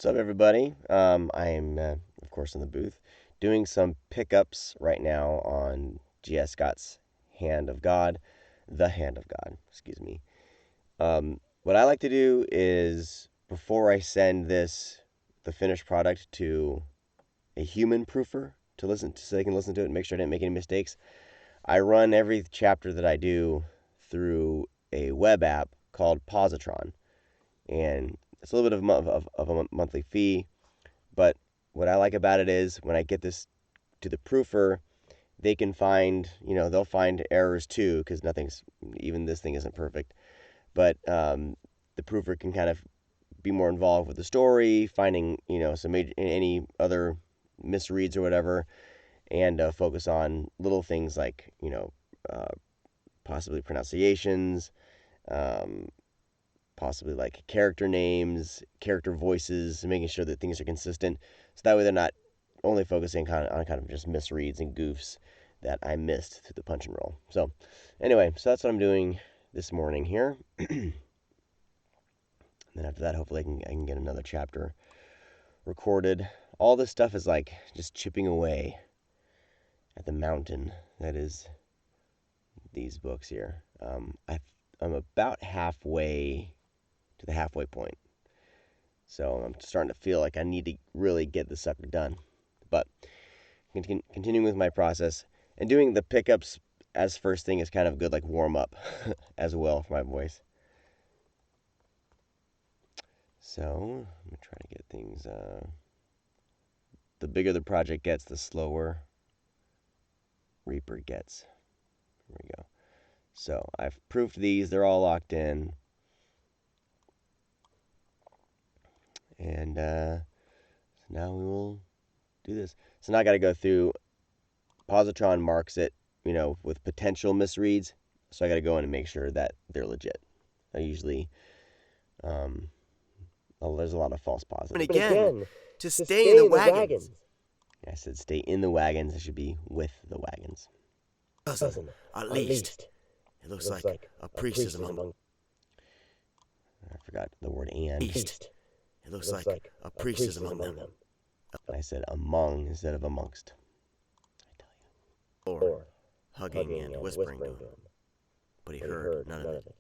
What's up, everybody? I am, of course, in the booth doing some pickups right now on G.S. Scott's Hand of God, The Hand of God, excuse me. What I like to do is, before I send the finished product to a human proofer to listen to, so they can listen to it and make sure I didn't make any mistakes, I run every chapter that I do through a web app called Pozotron, and it's a little bit of a monthly fee, but what I like about it is when I get this to the proofer, they can find, they'll find errors too, because even this thing isn't perfect, but the proofer can kind of be more involved with the story, finding, any other misreads or whatever, and focus on little things like, possibly pronunciations, possibly like character names, character voices, making sure that things are consistent. So that way they're not only focusing on kind of just misreads and goofs that I missed through the punch and roll. So anyway, so that's what I'm doing this morning here. And then after that, hopefully I can get another chapter recorded. All this stuff is like just chipping away at the mountain that is these books here. I'm about halfway to the halfway point. So I'm starting to feel like I need to really get this sucker done. But continuing with my process and doing the pickups as first thing is kind of good, like warm up as well for my voice. So I'm going to try to get things, the bigger the project gets, the slower Reaper gets. Here we go. So I've proofed these, they're all locked in. And so now we will do this. So now I got to go through, Pozotron marks it, with potential misreads. So I got to go in and make sure that they're legit. I usually, there's a lot of false positives. And again, to stay in the wagons. I said stay in the wagons. It should be with the wagons. Doesn't, at least. It looks like a priest is among them. I forgot the word and. East. It looks like a priest is among them. I said among instead of amongst. I tell you. Or hugging and whispering to him. But he heard none of it.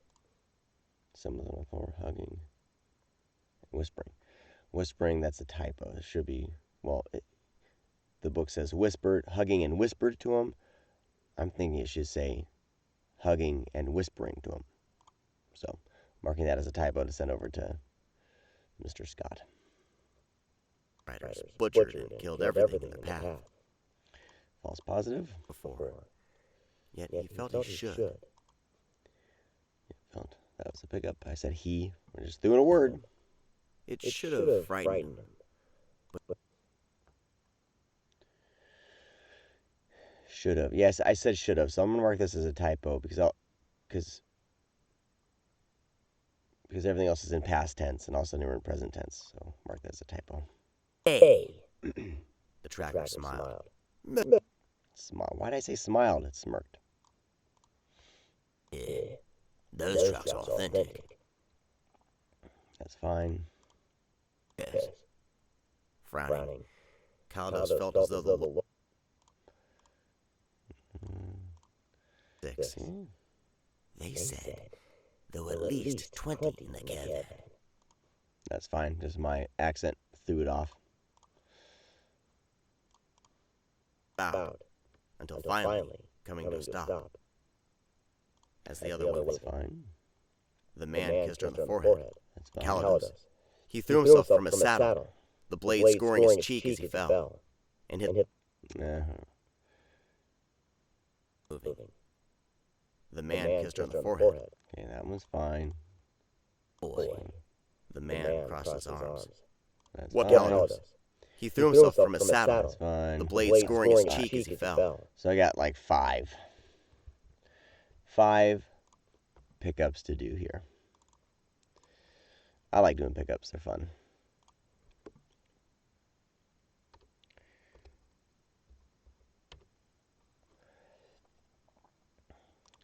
Some of them are hugging and whispering. Whispering, that's a typo. It should be, the book says whispered, hugging and whispered to him. I'm thinking it should say hugging and whispering to him. So, marking that as a typo to send over to Mr. Scott. Riders butchered and killed everything in their path. False positive. Before. Yet he felt he should. Felt that was a pickup. I said he. We're just doing a word. It should have frightened him. But should have. Yes, I said should have. So I'm gonna mark this as a typo because everything else is in past tense and also never in present tense. So mark that as a typo. The tracker smiled. Smile. Why did I say smiled? It smirked. Yeah, those tracks are authentic. That's fine. Yes. Frowning. Caldos felt as though the six. They said there were at least 20 in the caravan. That's fine. Just my accent threw it off. Bowed until finally coming to a stop. As the other one was fine. The man kissed her on the forehead. That's fine. Caldos. He threw himself from his saddle, the blade scoring his cheek as he fell, and hit. Moving. The man kissed her on the forehead. Okay, that one's fine. Boy. The man crossed his arms. That's What fine. Caldos? He threw himself from his saddle, That's fine. the blade scoring his cheek as he fell. So I got like five pickups to do here. I like doing pickups. They're fun.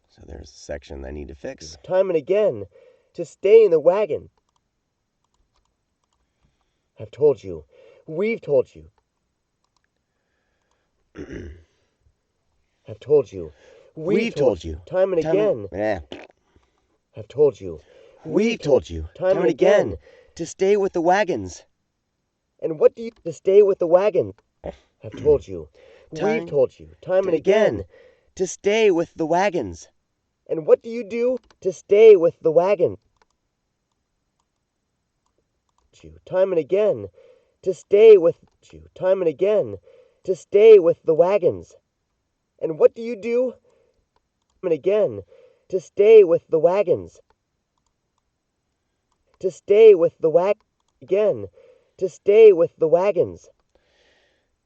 So there's a section I need to fix. Time and again, to stay in the wagon. Have told you. We've told you. Have told you. We've told you. Time and again. Have told you. We've told you. Time and again. To stay with the wagons. And what do you... To stay with the wagon. Have told you. We've told you. Time and again. To stay with the wagons. And what do you do? To stay with the wagon. Time and again. To stay with you. Time and again. To stay with the wagons. And what do you do? And again, to stay with the wagons. To stay with the again, to stay with the wagons.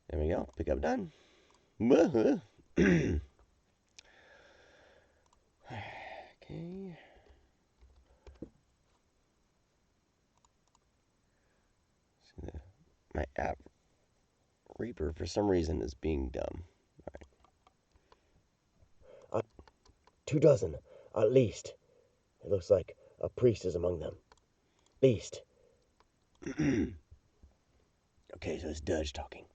There we go. Pickup done. Okay. My app Reaper for some reason is being dumb. All right. 24, at least. It looks like a priest is among them. Least. Okay, so it's Dudge talking.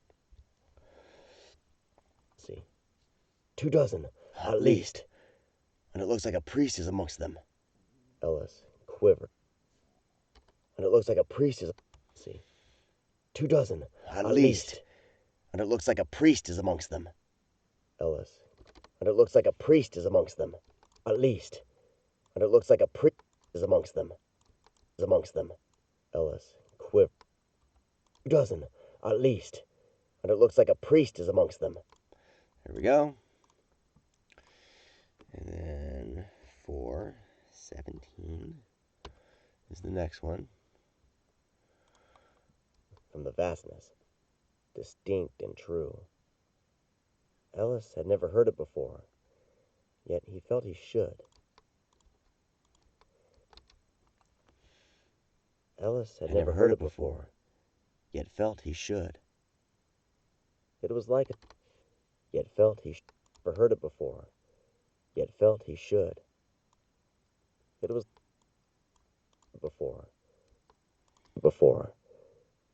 Let's see. 24, at least. And it looks like a priest is amongst them. Ellis quivered. And it looks like a priest is... Let's see. 24, at least. And it looks like a priest is amongst them. Ellis. And it looks like a priest is amongst them. At least. And it looks like a priest is amongst them. Is amongst them. Ellis quivered. 24, at least. And it looks like a priest is amongst them. There we go. And then 4:17 is the next one. From the vastness, distinct and true. Ellis had never heard it before, yet he felt he should. Ellis had never heard it before, yet felt he should. It was like it, yet felt he never heard it before, yet felt he should. It was before,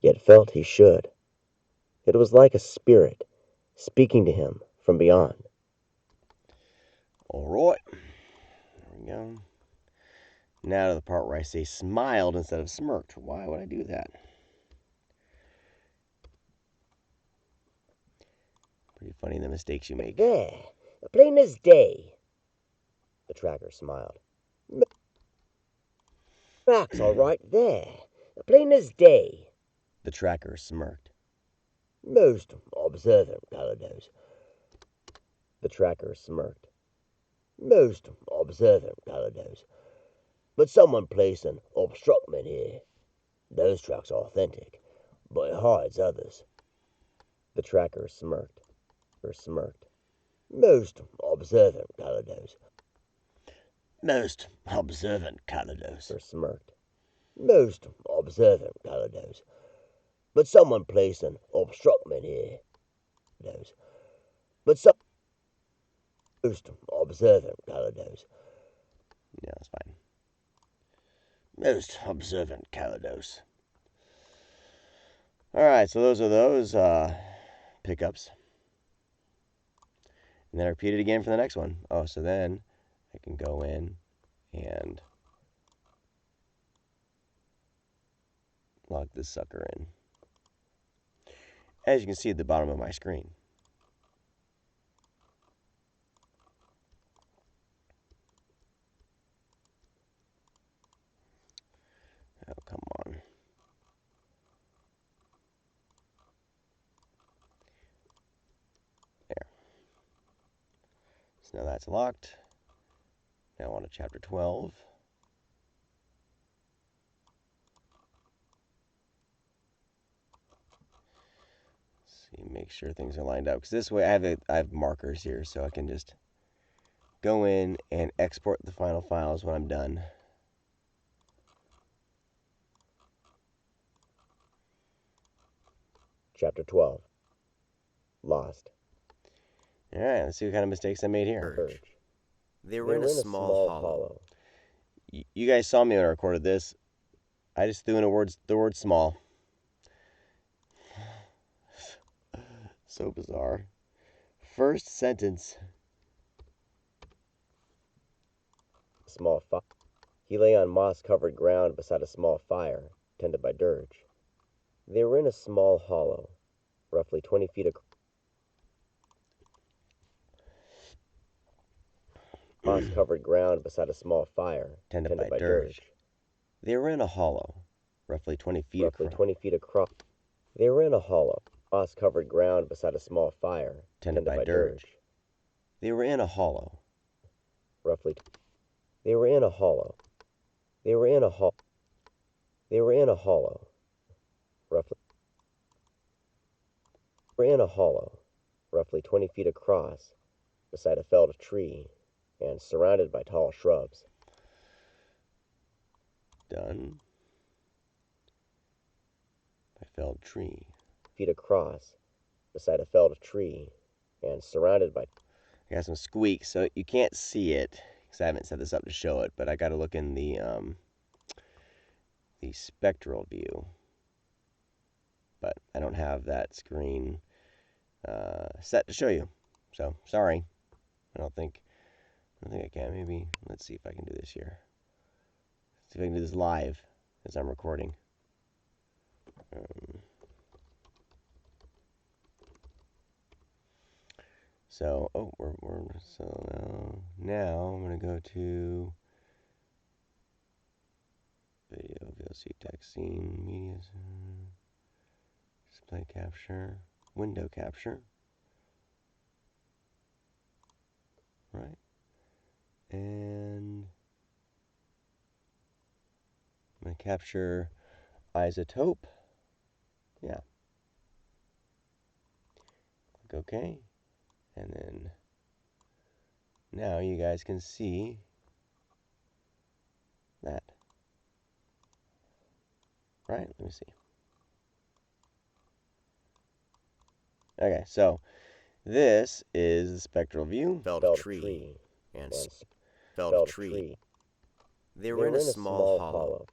yet felt he should. It was like a spirit speaking to him from beyond. All right, there we go. Now to the part where I say smiled instead of smirked. Why would I do that? Pretty funny the mistakes you make. There, plain as day. The tracker smiled. Tracks all right there, plain as day. The tracker smirked. Most observant Calados. The tracker smirked. Most observant Calados. But someone placed an obstructment here. Those tracks are authentic, but it hides others. The tracker smirked. Most observant Calados. Most observant Calados. Smirked. Most observant Calados. But someone placed an obstructment here. But some most observant Calados. Yeah, that's fine. Most observant Calados. Alright, so those are those pickups. And then I repeat it again for the next one. Oh, so then I can go in and log this sucker in. As you can see at the bottom of my screen. Oh, come on. There. So now that's locked. Now on to chapter 12. See, make sure things are lined up. Because this way I have markers here, so I can just go in and export the final files when I'm done. Chapter 12. Lost. Alright, let's see what kind of mistakes I made here. They were in a small hollow. You guys saw me when I recorded this. I just threw in the word small. So bizarre. First sentence. Small fire. He lay on moss-covered ground beside a small fire, tended by dirge. They were in a small hollow, roughly 20 feet across. Moss-covered ground beside a small fire, tended by dirge. They were in a hollow, roughly 20 feet across. They were in a hollow, moss-covered ground beside a small fire, tended by dirge. They were in a hollow, roughly. They were in a hollow. They were in a hollow. They were in a hollow, roughly. They were in a hollow, roughly 20 feet across, beside a felled tree, and surrounded by tall shrubs. Done. By felled tree. Feet across, beside a felled tree, and surrounded by. I got some squeaks, so you can't see it because I haven't set this up to show it, but I got to look in the spectral view. But I don't have that screen set to show you, so sorry. I don't think I can. Maybe let's see if I can do this here. See if I can do this live as I'm recording. So now I'm gonna go to video, VLC, text, scene, media, display capture, window capture, right? And I'm gonna capture isotope. Yeah. Click OK. And then now you guys can see that. Right? Let me see. Okay, so this is the spectral view. Felled tree. And felled tree. They were in a small hollow,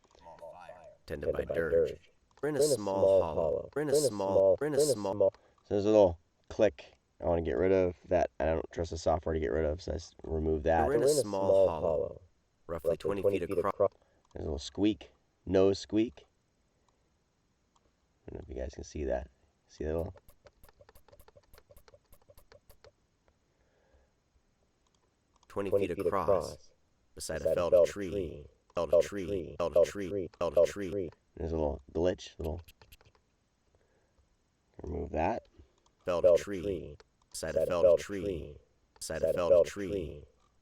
tended by dirge. We're in a small hollow. We're in a small. So there's a little click I want to get rid of that I don't trust the software to get rid of, so I remove that. We're in a small hollow, roughly 20 feet across. There's a little squeak, nose squeak. I don't know if you guys can see that. See that little? Twenty feet across, beside a felled tree. Felled tree. There's a little glitch, remove that. Felled tree, beside a felled tree,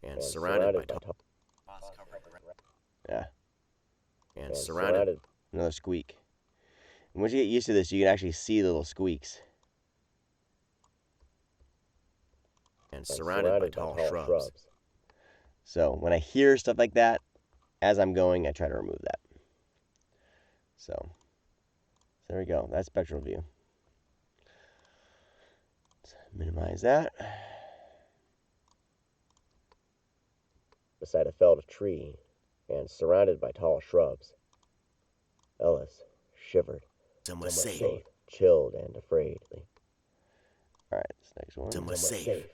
and surrounded by tall. Yeah. And surrounded. Another squeak. And once you get used to this, you can actually see the little squeaks. And surrounded by tall shrubs. So when I hear stuff like that, as I'm going, I try to remove that. So there we go. That's spectral view. Let's minimize that. Beside a felled tree and surrounded by tall shrubs. Ellis shivered. Some was safe. Chilled and afraid. All right, this next one. Some was safe.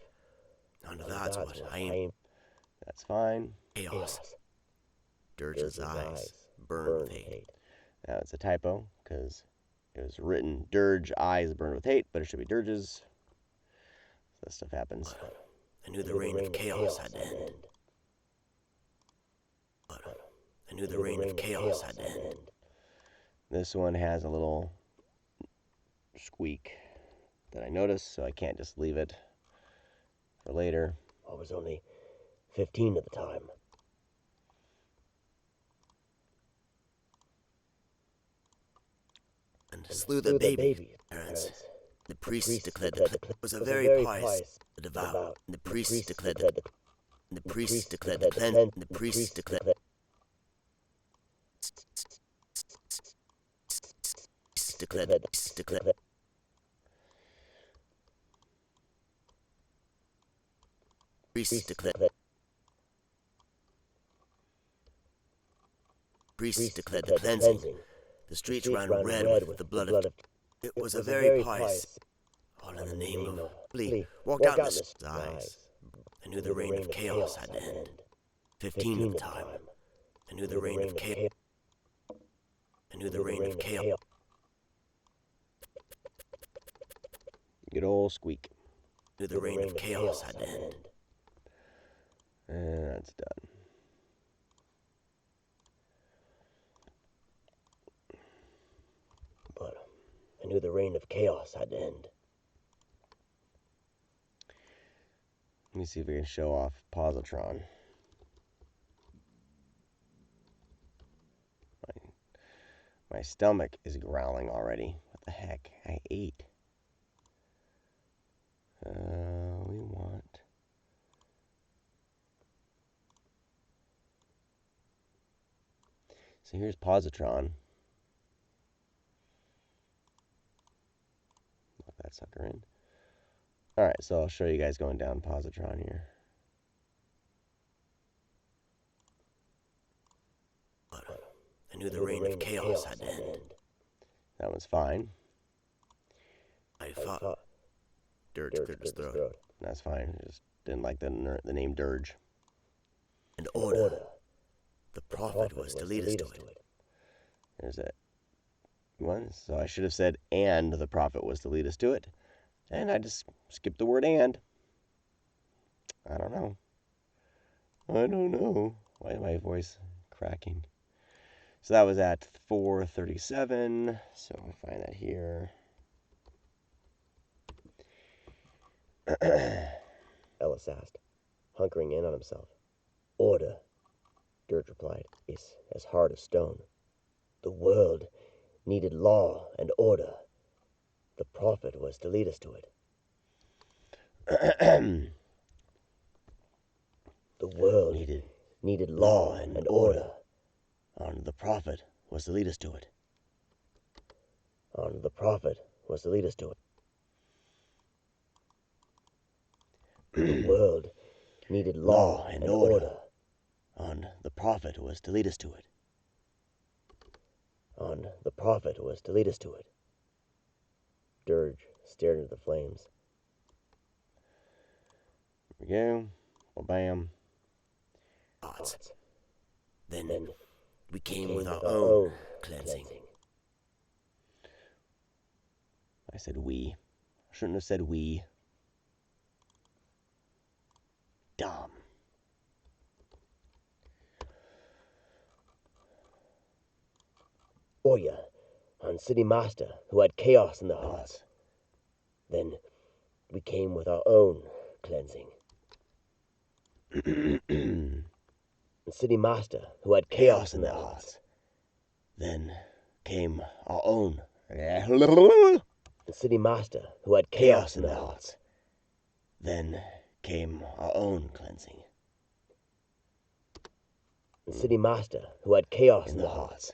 None of that's what I am. That's fine. Chaos. Dirge's eyes burn with hate. Now it's a typo because it was written Dirge eyes burn with hate, but it should be Dirge's. So that stuff happens. I knew the reign of chaos had to end. I knew the reign of chaos had to end. This one has a little squeak that I noticed, so I can't just leave it for later. I was only 15 at the time. And slew the baby parents. The priest declared the was a very pious, devout. And the priest declared the priest declared the cleanse. The priest declared priest declared the cleansing. The streets ran red with the blood of. It was a very pious. All in the name of Lee walked out in the sun's eyes. I knew the reign of chaos had to end. 15 at the time. I knew the reign of chaos. I knew the reign of chaos. Good old squeak. I knew the reign of chaos had to end. And that's done. But I knew the reign of chaos had to end. Let me see if we can show off Pozotron. My stomach is growling already. What the heck? I ate. We want... So here's Pozotron. Let that sucker in. Alright, so I'll show you guys going down Pozotron here. I knew the reign of chaos had to end. That one's fine. I thought... Dirge cleared his throat. That's fine. I just didn't like the name Dirge. And order. The prophet was to lead us to it. There's that one. So I should have said, and the prophet was to lead us to it. And I just skipped the word and. I don't know. Why is my voice cracking? So that was at 4:37. So I'll find that here. Ellis asked, hunkering in on himself. Order, Dirge replied, is as hard as stone. The world needed law and order. The prophet was to lead us to it. The world needed law and order. And the prophet was to lead us to it. And the prophet was to lead us to it. The world needed law and order. And the prophet was to lead us to it. And the prophet was to lead us to it. Dirge stared into the flames. Here we go. Well, bam. Then we came with our own cleansing. I said we. I shouldn't have said we. Dumb. Warrior and city master who had chaos in their hearts. Then we came with our own cleansing. And city master who had chaos in their hearts. Then came our own. And city master who had chaos in their hearts. Then came our own cleansing. And city master who had chaos in their hearts.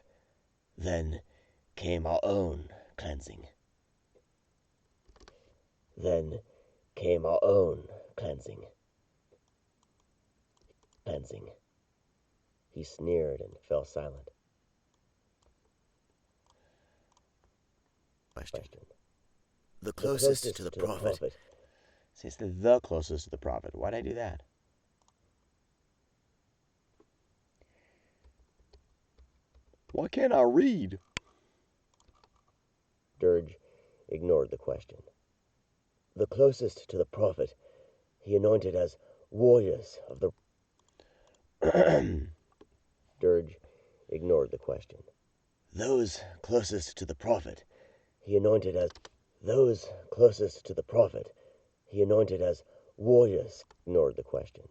Then came our own cleansing. Then came our own cleansing. Cleansing. He sneered and fell silent. Question. The closest to the prophet. See, it's the closest to the prophet. Why'd I do that? Why can't I read? Dirge ignored the question. The closest to the prophet he anointed as warriors of the... Dirge ignored the question. Those closest to the prophet he anointed as... Those closest to the prophet he anointed as warriors. Ignored the question.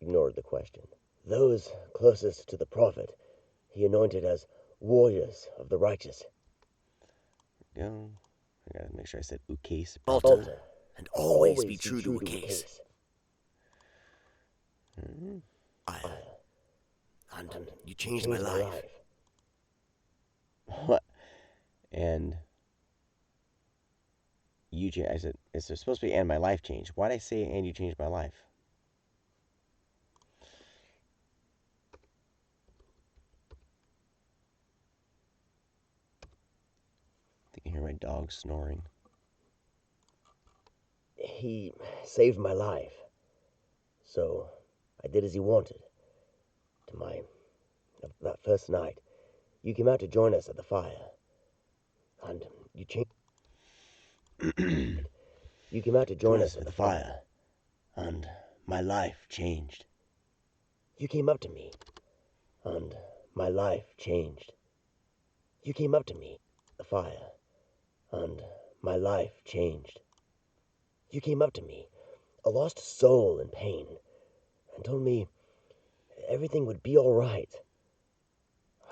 Ignored the question. Those closest to the prophet he anointed as warriors of the righteous. There we go. I gotta make sure I said ukase. Alter, and always be true to a case. And you changed my life. What? And you changed. I said, it's supposed to be and my life changed. Why'd I say and you changed my life? I think I hear my dog snoring. He saved my life. So I did as he wanted. That first night, you came out to join us at the fire. And you changed. You came out to join us at the fire. And my life changed. You came up to me. And my life changed. You came up to me at the fire. And my life changed. You came up to me, a lost soul in pain, and told me everything would be all right.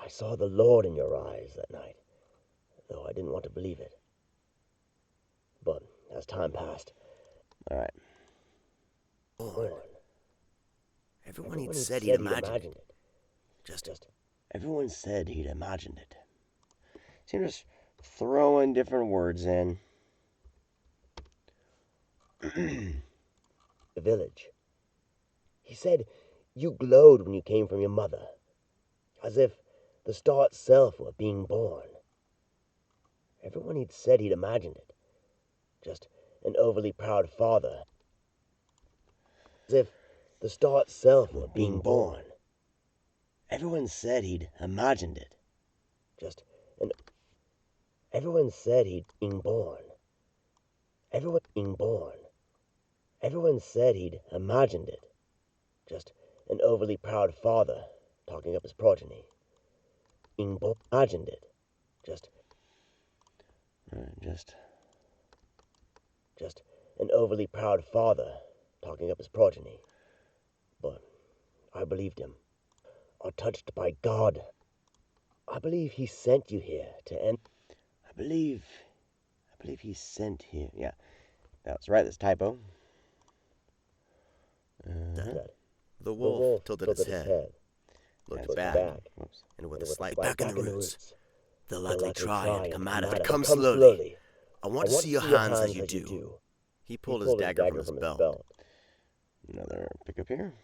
I saw the Lord in your eyes that night, though I didn't want to believe it. But as time passed... All right. Born. Everyone he'd said he'd imagined it. Just... Everyone said he'd imagined it. So you're just throwing different words in. The village. He said you glowed when you came from your mother, as if the star itself were being born. Everyone he'd said he'd imagined it. Just an overly proud father. As if the star itself were being born. Everyone said he'd imagined it. Just an... Everyone said he'd been born. Everyone being born. Everyone said he'd imagined it. Just an overly proud father talking up his progeny. Being born, imagined it. Just an overly proud father talking up his progeny. But I believed him. Are touched by God. I believe he sent you here to end... I believe he sent here. Yeah, that's right. That's typo. The wolf tilted his head, looked back, Whoops. and with a slight back in the roots, they'll likely try and come at it. But Come slowly. I want to see your hands as you do. He pulled his dagger from his belt. Another pickup here.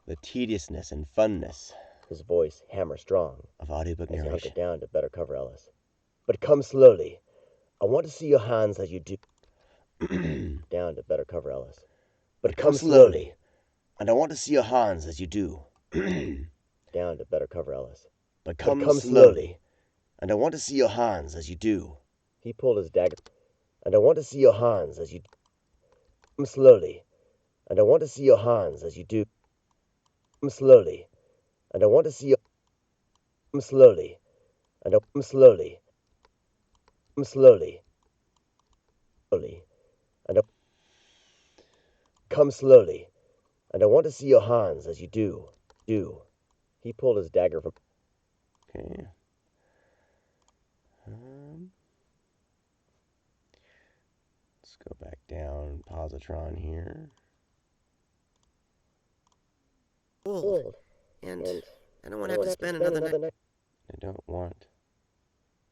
The tediousness and funness His voice hammer strong of audiobook as he narration. hunkered down to better cover Ellis. But come slowly. I want to see your hands as you do. Down to better cover Ellis. But come slowly, and I want to see your hands as you do. Down to better cover Ellis. But come slowly, and I want to see your hands as you do. He pulled his dagger. And I want to see your hands as you... Come slowly, and I want to see your hands as you do. Come slowly, and I want to see your... Come slowly, and I... Come slowly. Come slowly. Slowly, and I... Come slowly, and I want to see your hands as you do. He pulled his dagger from... Okay. Let's go back down. Pozotron here. Old. And I don't want to have to spend another night. I don't want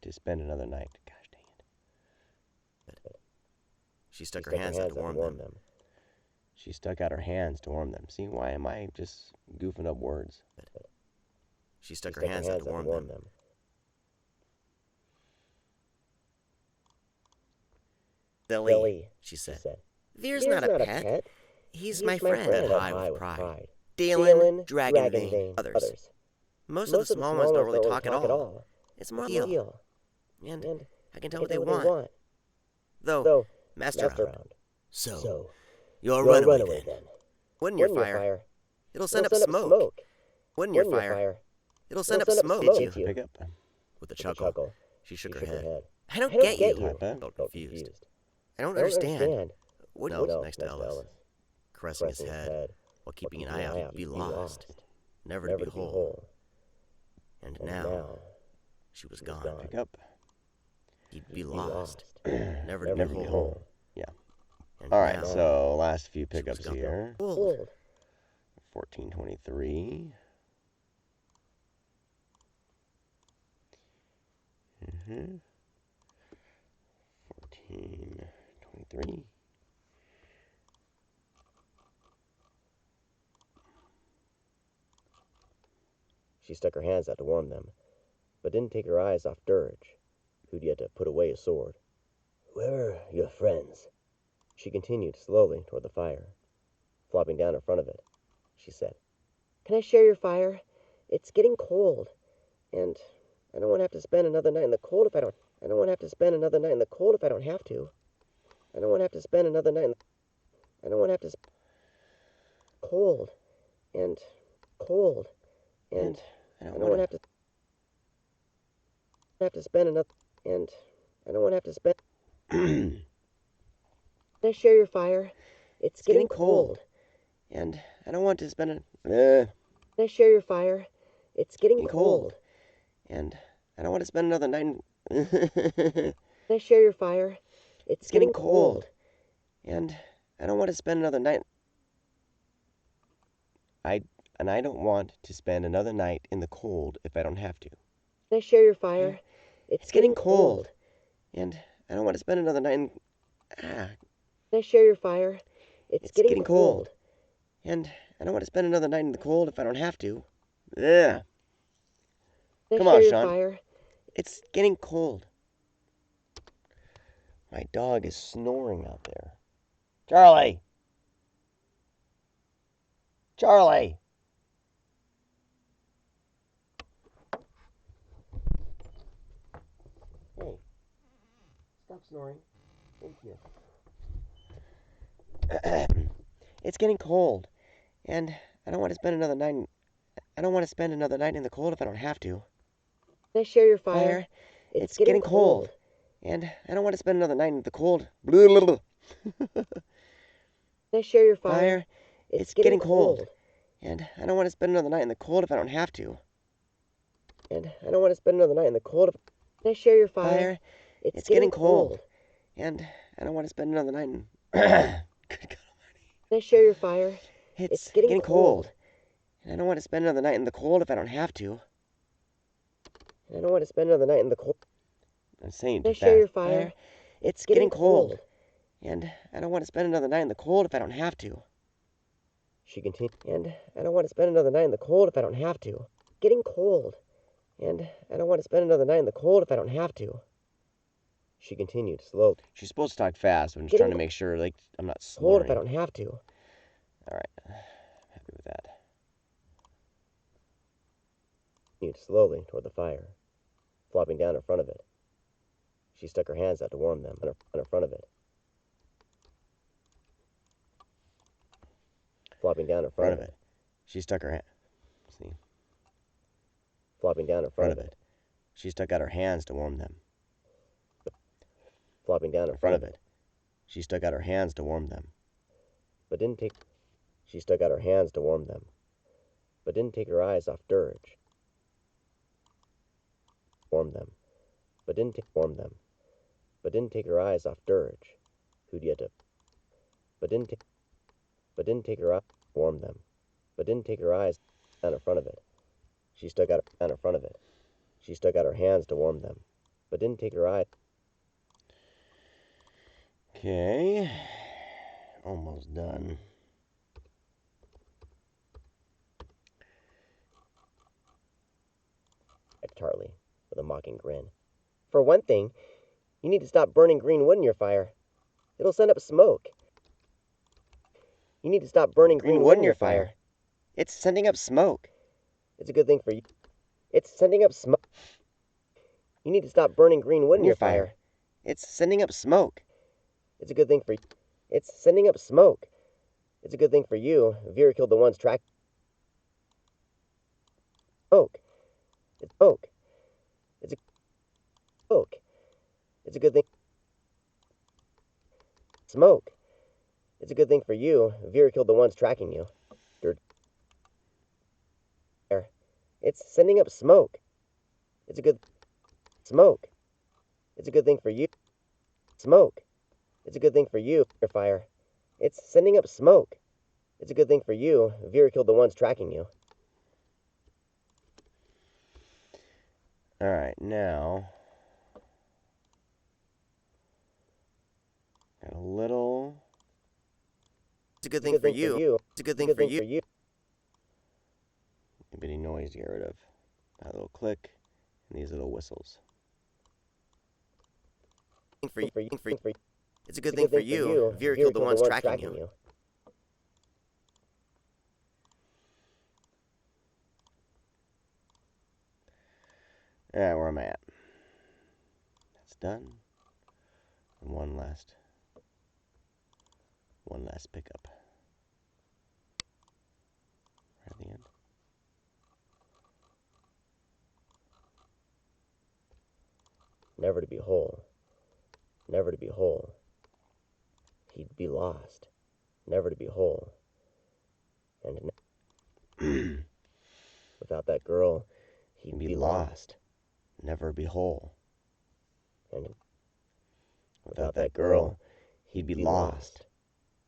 to spend another night. Gosh dang it. She stuck her hands out to warm them. She stuck out her hands to warm them. See, why am I just goofing up words? She stuck her hands out to warm them. Silly, she said. Veer's not a pet. He's my friend at high with pride. Dalen, Dragonvane, others. Most of the small ones don't really talk at all. It's more deal. And I can tell what they want. Though, Master around. So, you'll run away then. Wouldn't your fire? It'll send up smoke. Wouldn't your fire? It'll send up smoke. Pick up. With a chuckle, she shook her head. I don't get you. Typo. Felt confused. I don't understand. Wouldn't you? Next to Ellis, caressing his head while keeping an eye out. He'd be lost, never to be whole. And now, she was gone. Pick up. He'd be lost, never to be whole. Yeah. And all right, now, so last few pickups gone. here. Old. 1423. 1423. She stuck her hands out to warm them, but didn't take her eyes off Dirge, who'd yet to put away his sword. Where are your friends? She continued slowly toward the fire. Flopping down in front of it, she said, Can I share your fire? It's getting cold, and I don't want to have to spend another night in the cold if I don't. I don't want to have to spend another night in the cold if I don't have to. I don't want to have to spend another night in the. I don't want to have to. Cold, and cold, and I don't want to have to spend another. And I don't want to have to spend. Can I share your fire? It's getting cold, and I don't want to spend it. Can I share your fire? It's getting cold, and I don't want to spend another night. Can I share your fire? It's getting cold, and I don't want to spend another night. I don't want to spend another night in the cold if I don't have to. Can I share your fire? It's getting cold, and I don't want to spend another night in. Can I share your fire? It's getting cold, and I don't want to spend another night in the cold if I don't have to. Yeah. Come on, Sean. Fire? It's getting cold. My dog is snoring out there. Charlie! Charlie! Hey, stop snoring. Thank you. It's getting cold, and I don't want to spend another night. I don't want to spend another night in the cold if I don't have to. Can I share your fire? It's getting cold, and I don't want to spend another night in the cold. Can I share your fire? It's getting cold, and I don't want to spend another night in the cold if I don't have to. And I don't want to spend another night in the cold. Can I share your fire? It's getting cold, and I don't want to spend another night in. Good God Almighty! Can I share your fire? It's getting cold, and I don't want to spend another night in the cold if I don't have to. I don't want to spend another night in the cold. I'm saying too fast. Can I share your fire? It's getting cold, and I don't want to spend another night in the cold if I don't have to. She continued, and I don't want to spend another night in the cold if I don't have to. Getting cold, and I don't want to spend another night in the cold if I don't have to. She continued slowly. She's supposed to talk fast, but I'm just trying to make sure, like, I'm not snoring. Cold if I don't have to. All right, happy with that. Continued slowly toward the fire, flopping down in front of it. She stuck her hands out to warm them in front of it. Flopping down in front of it. She stuck her hand. See. Flopping down in front of it. She stuck out her hands to warm them. Flopping down in front of it. She stuck out her hands to warm them. But didn't take. She stuck out her hands to warm them. But didn't take her eyes off Dirge. Warm them. But didn't take her eyes off Dirge, who'd yet to. But didn't take her eyes warm them. But didn't take her eyes down in front of it. She stuck out down in front of it. She stuck out her hands to warm them. But didn't take her eyes. Okay. Almost done. At Charlie, with a mocking grin. For one thing, you need to stop burning green wood in your fire. It'll send up smoke. You need to stop burning green wood in your fire. It's sending up smoke. It's a good thing for you. It's sending up smoke. You need to stop burning green wood in your fire. It's sending up smoke. It's a good thing for you. It's sending up smoke. It's a good thing for you. Vera killed the ones track. Smoke. It's smoke. It's a smoke. It's a good thing. Smoke. It's a good thing for you. Vera killed the ones tracking you. It's sending up smoke. It's a good smoke. It's a good thing for you. Smoke. It's a good thing for you. Your fire. It's sending up smoke. It's a good thing for you. Vera killed the ones tracking you. All right, now got a little. It's a good thing for you. It's a good thing for you. A bitty noise to get rid of. That little click and these little whistles. It's a good thing for you. Veer killed the ones tracking you. Alright, where am I at? That's done. And one last pickup. Right at the end. Never to be whole. Never to be whole. He'd be lost. Never to be whole. And without that girl, he'd be lost. Never be whole. And without that girl, he'd be lost.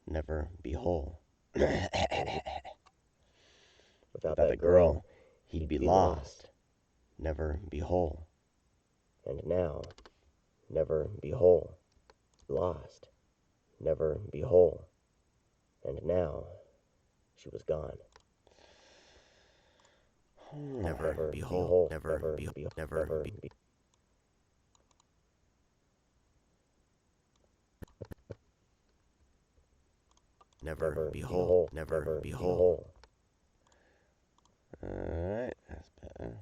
Never be whole. Without that girl, he'd be lost. Never be whole. And now, never be whole. Lost. Never be whole. And now, she was gone. Never be whole. Never be whole. Never be. Never be whole. Never be whole. Alright, that's better.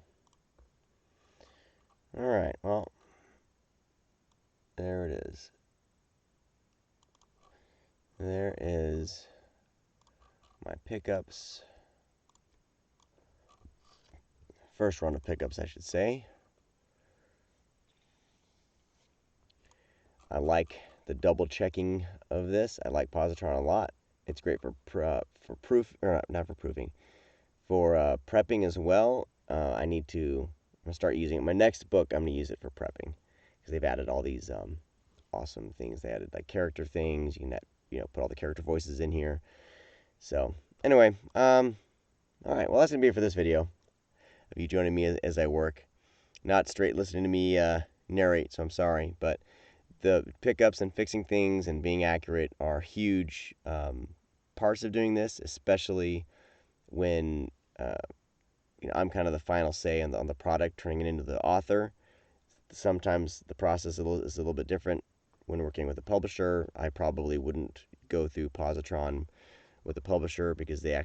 Alright, well, there it is. There is my pickups. First run of pickups, I should say. I like the double checking of this. I like Pozotron a lot. It's great for proof, or not for proofing, for prepping as well. I'm gonna start using it. My next book, I'm gonna use it for prepping because they've added all these awesome things. They added like character things. You can put all the character voices in here. So anyway, all right. Well, that's gonna be it for this video. Of you joining me as I work, not straight listening to me narrate. So I'm sorry, but the pickups and fixing things and being accurate are huge parts of doing this, especially when I'm kind of the final say on the product, turning it into the author. Sometimes the process is a little bit different. When working with a publisher, I probably wouldn't go through Pozotron with a publisher because they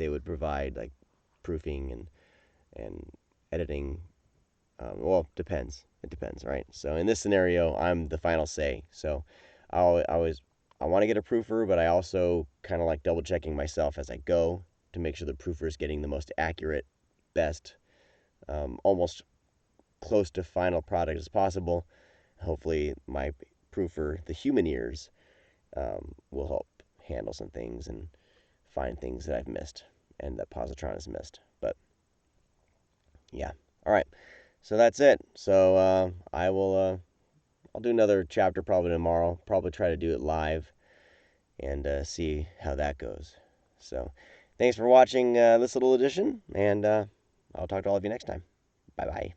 would provide like proofing and editing. Well, depends. It depends, right? So in this scenario, I'm the final say. So I want to get a proofer, but I also kind of like double checking myself as I go to make sure the proofer is getting the most accurate, best, almost close to final product as possible. Hopefully my proofer, the human ears, will help handle some things and find things that I've missed and that Pozotron has missed. But yeah, all right. So that's it. So I'll do another chapter probably tomorrow. Probably try to do it live and see how that goes. So thanks for watching this little edition, and I'll talk to all of you next time. Bye-bye.